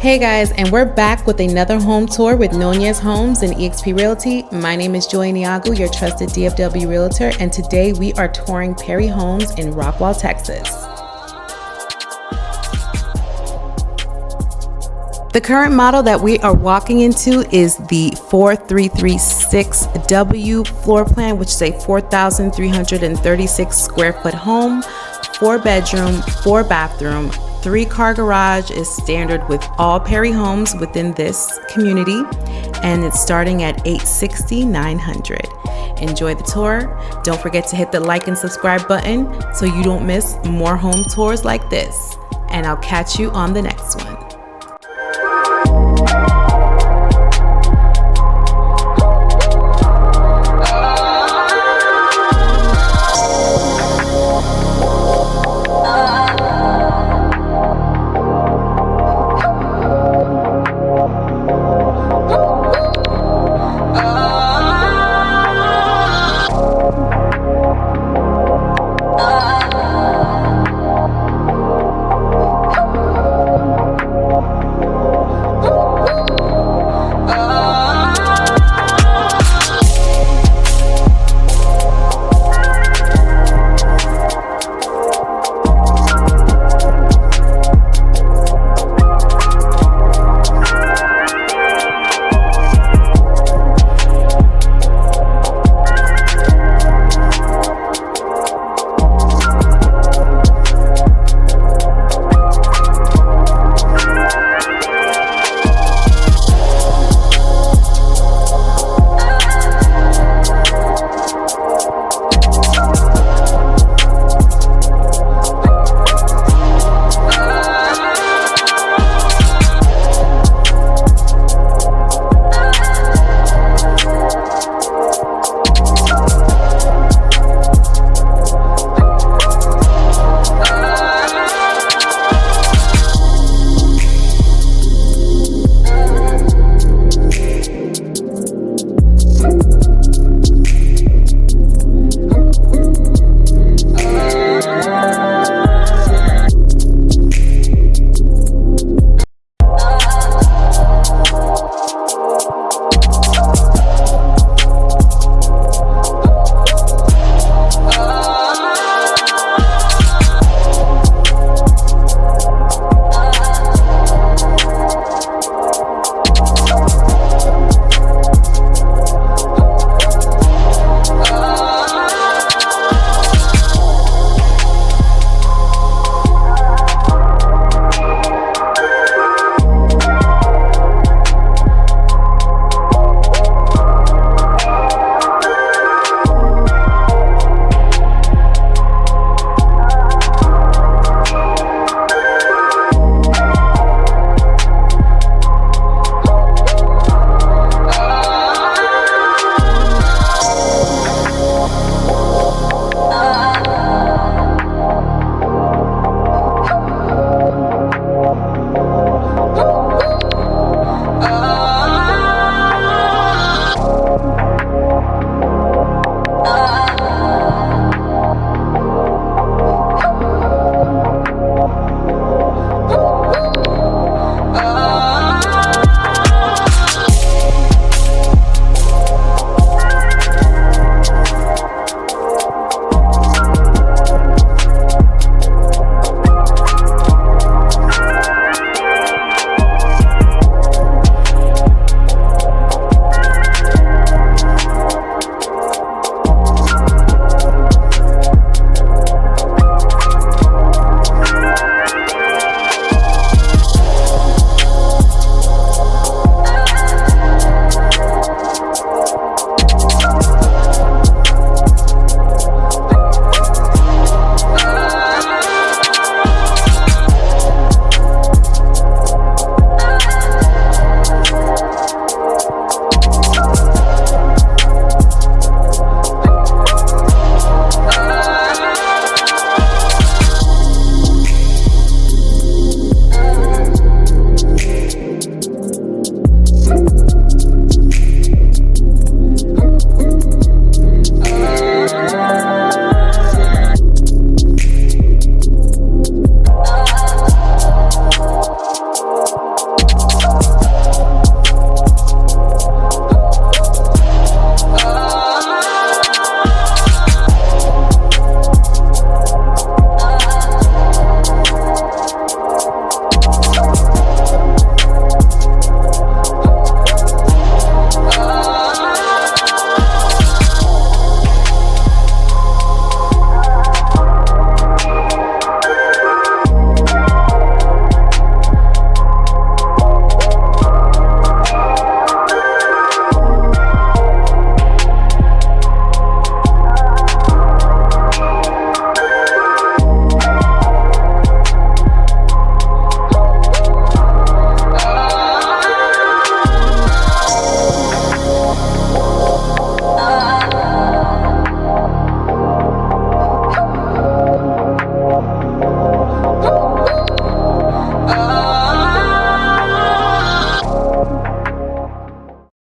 Hey guys, and we're back with another home tour with Nonyez Homes and eXp Realty. My name is Aniagu, your trusted DFW Realtor, and today we are touring Perry Homes in Rockwall, Texas. The current model that we are walking into is the 4336W floor plan, which is a 4,336 square foot home, 4-bedroom, 4-bathroom, 3-car garage is standard with all Perry homes within this community, and it's starting at $860,900. Enjoy the tour. Don't forget to hit the like and subscribe button so you don't miss more home tours like this. And I'll catch you on the next one.